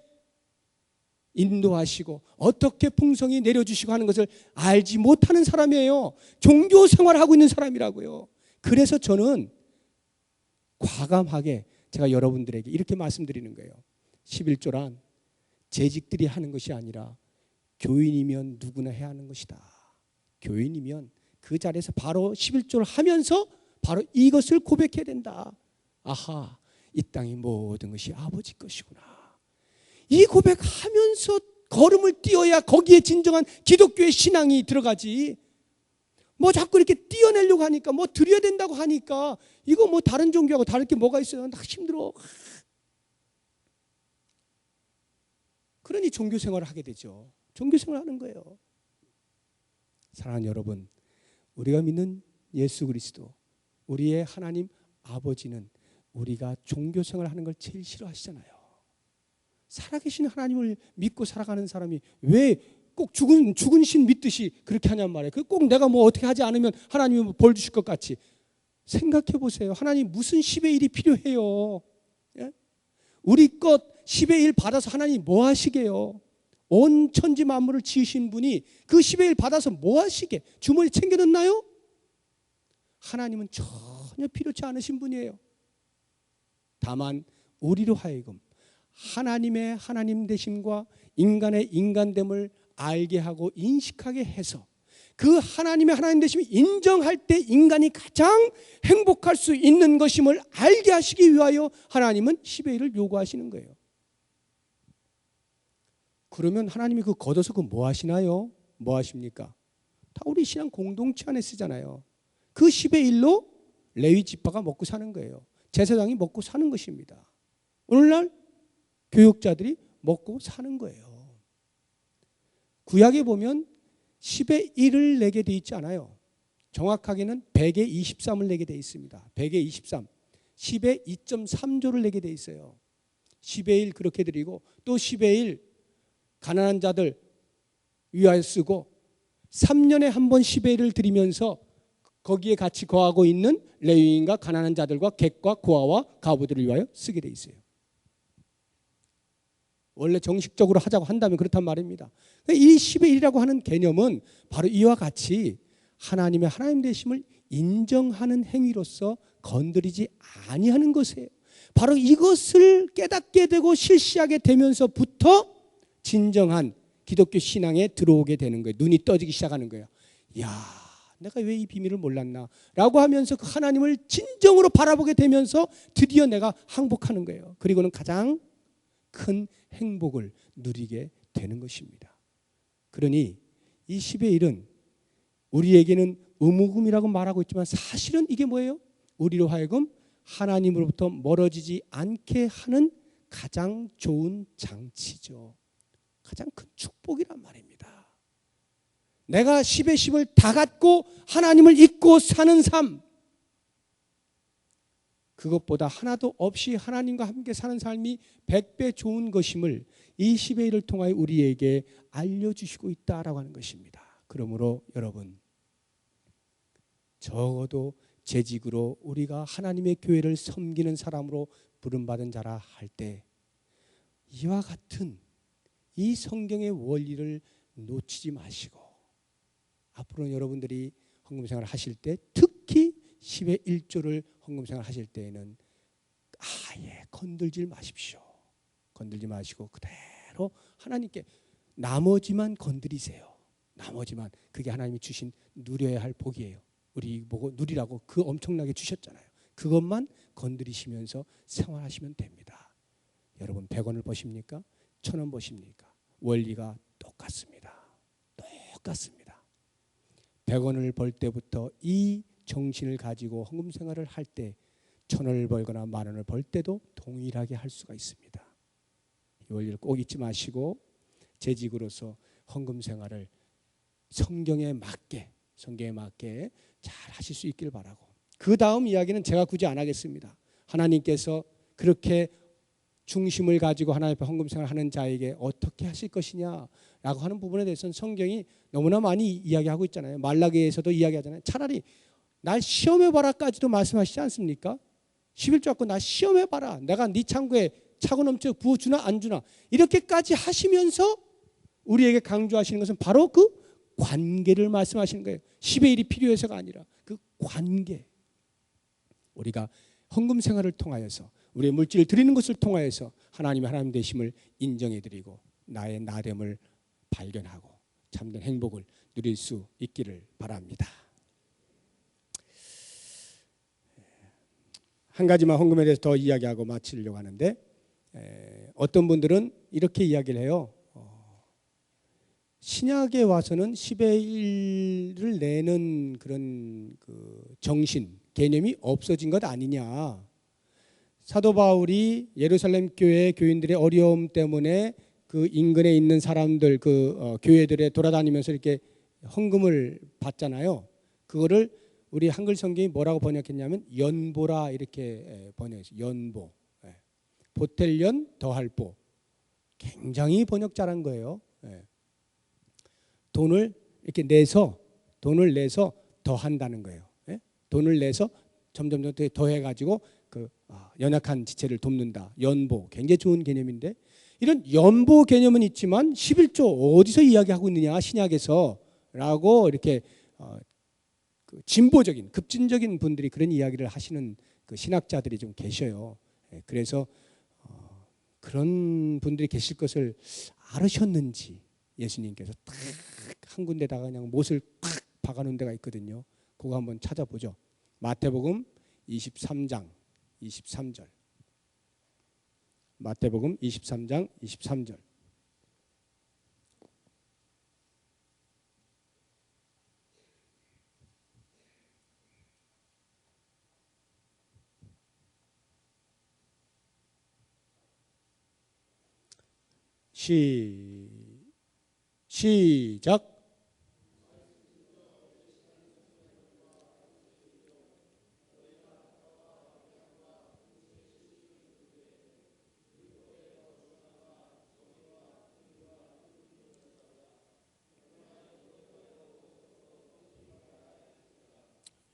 S1: 인도하시고 어떻게 풍성히 내려주시고 하는 것을 알지 못하는 사람이에요. 종교 생활을 하고 있는 사람이라고요. 그래서 저는 과감하게 제가 여러분들에게 이렇게 말씀드리는 거예요. 11조란 재직들이 하는 것이 아니라 교인이면 누구나 해야 하는 것이다. 교인이면 그 자리에서 바로 11조를 하면서 바로 이것을 고백해야 된다. 아하, 이 땅의 모든 것이 아버지 것이구나. 이 고백하면서 걸음을 띄어야 거기에 진정한 기독교의 신앙이 들어가지. 뭐 자꾸 이렇게 띄어내려고 하니까, 뭐 드려야 된다고 하니까, 이거 뭐 다른 종교하고 다를 게 뭐가 있어요? 나 힘들어. 그러니 종교 생활을 하게 되죠. 종교 생활을 하는 거예요. 사랑하는 여러분, 우리가 믿는 예수 그리스도, 우리의 하나님 아버지는 우리가 종교 생활을 하는 걸 제일 싫어하시잖아요. 살아계신 하나님을 믿고 살아가는 사람이 왜 꼭 죽은 신 믿듯이 그렇게 하냔 말이에요. 꼭 내가 뭐 어떻게 하지 않으면 하나님이 벌 주실 것 같이. 생각해 보세요. 하나님 무슨 10의 1이 필요해요? 예? 우리 것 10의 1 받아서 하나님 뭐 하시게요? 온 천지 만물을 지으신 분이 그 10의 1 받아서 뭐 하시게? 주머니 챙겨 넣나요? 하나님은 전혀 필요치 않으신 분이에요. 다만 우리로 하여금 하나님의 하나님 되심과 인간의 인간됨을 알게 하고 인식하게 해서 그 하나님의 하나님 되심을 인정할 때 인간이 가장 행복할 수 있는 것임을 알게 하시기 위하여 하나님은 10의 1을 요구하시는 거예요. 그러면 하나님이 그 걷어서 그 뭐 하시나요? 뭐 하십니까? 다 우리 신앙 공동체 안에 쓰잖아요. 그 10의 1로 레위 지파가 먹고 사는 거예요. 제사장이 먹고 사는 것입니다. 오늘날 교육자들이 먹고 사는 거예요. 구약에 보면 10의 1을 내게 돼 있지 않아요. 정확하게는 100의 23을 내게 돼 있습니다. 100의 23, 10의 2.3조를 내게 돼 있어요. 10의 1 그렇게 드리고 또 10의 1 가난한 자들 위하여 쓰고 3년에 한 번 10의 1을 드리면서 거기에 같이 거하고 있는 레위인과 가난한 자들과 객과 고아와 가부들을 위하여 쓰게 돼 있어요. 원래 정식적으로 하자고 한다면 그렇단 말입니다. 이 10의 1이라고 하는 개념은 바로 이와 같이 하나님의 하나님 되심을 인정하는 행위로서 건드리지 아니하는 것이에요. 바로 이것을 깨닫게 되고 실시하게 되면서부터 진정한 기독교 신앙에 들어오게 되는 거예요. 눈이 떠지기 시작하는 거예요. 이야, 내가 왜 이 비밀을 몰랐나? 라고 하면서 그 하나님을 진정으로 바라보게 되면서 드디어 내가 항복하는 거예요. 그리고는 가장 큰 행복을 누리게 되는 것입니다. 그러니 이 10의 1은 우리에게는 의무금이라고 말하고 있지만 사실은 이게 뭐예요? 우리로 하여금 하나님으로부터 멀어지지 않게 하는 가장 좋은 장치죠. 가장 큰 축복이란 말입니다. 내가 10의 10을 다 갖고 하나님을 잊고 사는 삶, 그것보다 하나도 없이 하나님과 함께 사는 삶이 100배 좋은 것임을 이 10의 1을 통하여 우리에게 알려주시고 있다라고 하는 것입니다. 그러므로 여러분, 적어도 재직으로 우리가 하나님의 교회를 섬기는 사람으로 부름받은 자라 할 때 이와 같은 이 성경의 원리를 놓치지 마시고 앞으로 여러분들이 헌금생활을 하실 때 특히 10의 1조를 헌금생활을 하실 때에는 아예 건들지 마십시오. 건들지 마시고 그대로 하나님께 나머지만 건드리세요. 나머지만 그게 하나님이 주신 누려야 할 복이에요. 우리 보고 누리라고 그 엄청나게 주셨잖아요. 그것만 건드리시면서 생활하시면 됩니다. 여러분 100원을 버십니까? 1000원 버십니까? 원리가 똑같습니다. 똑같습니다. 100원을 벌 때부터 이 정신을 가지고 헌금 생활을 할 때 1000원을 벌거나 10,000원을 벌 때도 동일하게 할 수가 있습니다. 이 원리를 꼭 잊지 마시고 재직으로서 헌금 생활을 성경에 맞게 잘 하실 수 있기를 바라고, 그 다음 이야기는 제가 굳이 안 하겠습니다. 하나님께서 그렇게 중심을 가지고 하나님 앞에 헌금 생활을 하는 자에게 어떻게 하실 것이냐라고 하는 부분에 대해서는 성경이 너무나 많이 이야기하고 있잖아요. 말라기에서도 이야기하잖아요. 차라리 날 시험해봐라까지도 말씀하시지 않습니까? 11조 갖고 나 시험해봐라. 내가 네 창고에 차고 넘쳐 부어주나 안 주나. 이렇게까지 하시면서 우리에게 강조하시는 것은 바로 그 관계를 말씀하시는 거예요. 10의 1이 필요해서가 아니라 그 관계. 우리가 헌금 생활을 통하여서 우리의 물질을 드리는 것을 통하여서 하나님의 하나님 되심을 인정해드리고 나의 나됨을 발견하고 참된 행복을 누릴 수 있기를 바랍니다. 한 가지만 헌금에 대해서 더 이야기하고 마치려고 하는데, 어떤 분들은 이렇게 이야기를 해요. 신약에 와서는 10의 1을 내는 그런 정신, 개념이 없어진 것 아니냐. 사도 바울이 예루살렘 교회 교인들의 어려움 때문에 그 인근에 있는 사람들 교회들에 돌아다니면서 이렇게 헌금을 받잖아요. 그거를 우리 한글 성경이 뭐라고 번역했냐면 연보라 이렇게 번역했어요. 연보. 보탤 연 더할 보. 굉장히 번역 잘한 거예요. 돈을 이렇게 내서 더한다는 거예요. 돈을 내서 점점 더 해가지고 연약한 지체를 돕는다. 연보. 굉장히 좋은 개념인데 이런 연보 개념은 있지만 11조 어디서 이야기하고 있느냐 신약에서 라고 이렇게 진보적인 급진적인 분들이 그런 이야기를 하시는 신학자들이 좀 계셔요. 그래서 그런 분들이 계실 것을 알으셨는지 예수님께서 딱 한 군데다가 그냥 못을 탁 박아놓은 데가 있거든요. 그거 한번 찾아보죠. 마태복음 23장 23절. 마태복음 23장 23절. 시작.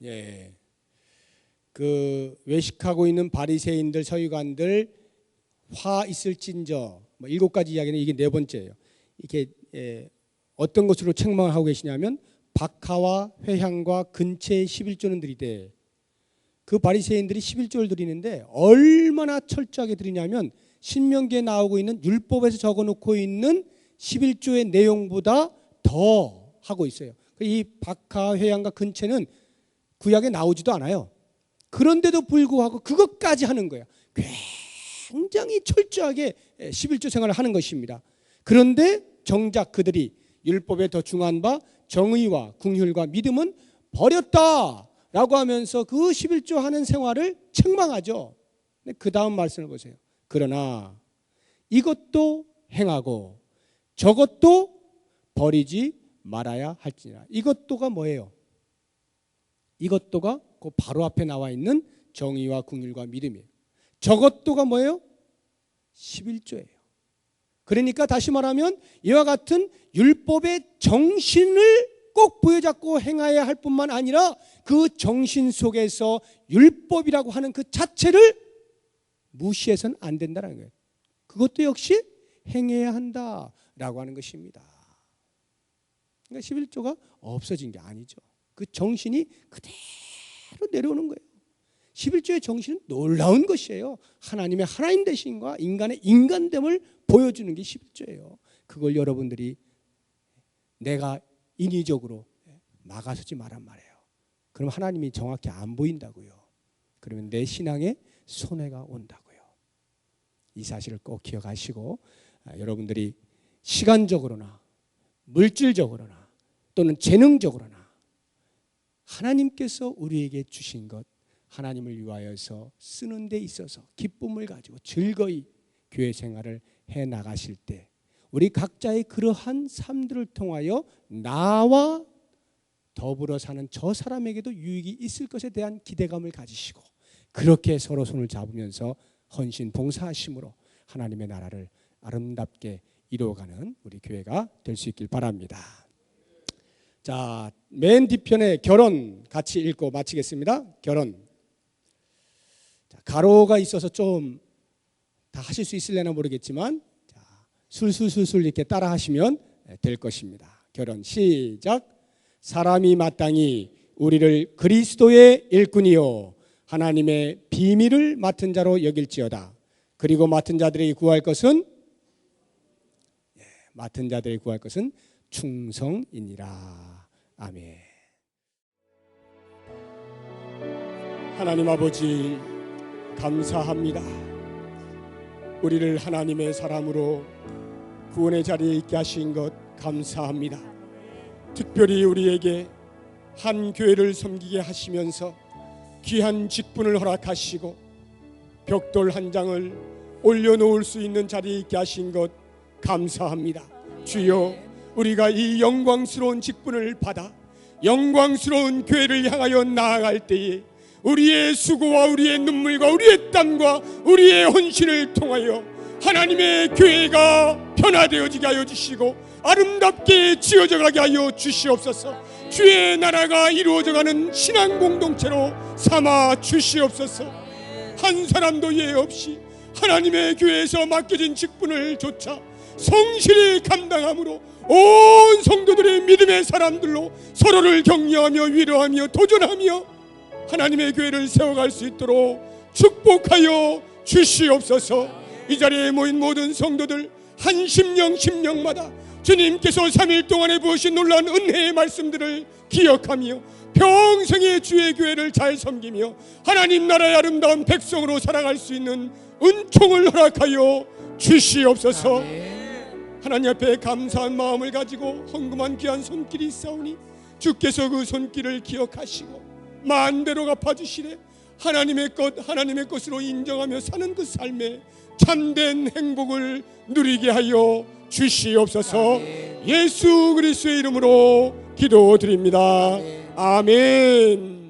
S1: 예. 외식하고 있는 바리새인들, 서기관들 화 있을진저 7가지 이야기는 이게 4번째예요. 이게 어떤 것으로 책망을 하고 계시냐면 박하와 회향과 근체의 11조는 드리되 그 바리새인들이 11조를 드리는데 얼마나 철저하게 드리냐면 신명기에 나오고 있는 율법에서 적어놓고 있는 11조의 내용보다 더 하고 있어요. 이 박하, 회향과 근체는 구약에 나오지도 않아요. 그런데도 불구하고 그것까지 하는 거예요. 굉장히 철저하게 11조 생활을 하는 것입니다. 그런데 정작 그들이 율법에 더 중한 바 정의와 긍휼과 믿음은 버렸다라고 하면서 그 11조 하는 생활을 책망하죠. 그 다음 말씀을 보세요. 그러나 이것도 행하고 저것도 버리지 말아야 할지니라. 이것도가 뭐예요? 이것도가 그 바로 앞에 나와 있는 정의와 긍휼과 믿음이에요. 저것도가 뭐예요? 11조예요. 그러니까 다시 말하면 이와 같은 율법의 정신을 꼭 부여잡고 행해야 할 뿐만 아니라 그 정신 속에서 율법이라고 하는 그 자체를 무시해서는 안 된다는 거예요. 그것도 역시 행해야 한다라고 하는 것입니다. 그러니까 11조가 없어진 게 아니죠. 그 정신이 그대로 내려오는 거예요. 11조의 정신은 놀라운 것이에요. 하나님의 하나님 되심과 인간의 인간됨을 보여주는 게 11조예요. 그걸 여러분들이 내가 인위적으로 막아서지 말란 말이에요. 그럼 하나님이 정확히 안 보인다고요. 그러면 내 신앙에 손해가 온다고요. 이 사실을 꼭 기억하시고 여러분들이 시간적으로나 물질적으로나 또는 재능적으로나 하나님께서 우리에게 주신 것 하나님을 위하여서 쓰는 데 있어서 기쁨을 가지고 즐거이 교회 생활을 해 나가실 때 우리 각자의 그러한 삶들을 통하여 나와 더불어 사는 저 사람에게도 유익이 있을 것에 대한 기대감을 가지시고 그렇게 서로 손을 잡으면서 헌신 봉사하심으로 하나님의 나라를 아름답게 이루어가는 우리 교회가 될 수 있길 바랍니다. 자, 맨 뒤편에 결혼 같이 읽고 마치겠습니다. 결혼. 자, 가로가 있어서 좀 다 하실 수 있을려나 모르겠지만 자, 술술술술 이렇게 따라 하시면 될 것입니다. 결혼 시작. 사람이 마땅히 우리를 그리스도의 일꾼이요 하나님의 비밀을 맡은 자로 여길지어다. 그리고 맡은 자들에게 구할 것은 충성이니라. 아멘. 하나님 아버지 감사합니다. 우리를 하나님의 사람으로 구원의 자리에 있게 하신 것 감사합니다. 특별히 우리에게 한 교회를 섬기게 하시면서 귀한 직분을 허락하시고 벽돌 한 장을 올려놓을 수 있는 자리에 있게 하신 것 감사합니다. 주여, 우리가 이 영광스러운 직분을 받아 영광스러운 교회를 향하여 나아갈 때에 우리의 수고와 우리의 눈물과 우리의 땀과 우리의 헌신을 통하여 하나님의 교회가 변화되어지게 하여 주시고 아름답게 지어져 가게 하여 주시옵소서. 주의 나라가 이루어져가는 신앙 공동체로 삼아 주시옵소서. 한 사람도 예외 없이 하나님의 교회에서 맡겨진 직분을 조차 성실히 감당함으로 온 성도들의 믿음의 사람들로 서로를 격려하며 위로하며 도전하며 하나님의 교회를 세워갈 수 있도록 축복하여 주시옵소서. 이 자리에 모인 모든 성도들 한 심령마다 주님께서 3일 동안에 부으신 놀라운 은혜의 말씀들을 기억하며 평생의 주의 교회를 잘 섬기며 하나님 나라의 아름다운 백성으로 살아갈 수 있는 은총을 허락하여 주시옵소서. 하나님 앞에 감사한 마음을 가지고 헌금한 귀한 손길이 있사오니 주께서 그 손길을 기억하시고 만대로 갚아주시되 하나님의 것으로 인정하며 사는 그 삶에 참된 행복을 누리게 하여 주시옵소서. 예수 그리스도의 이름으로 기도드립니다. 아멘.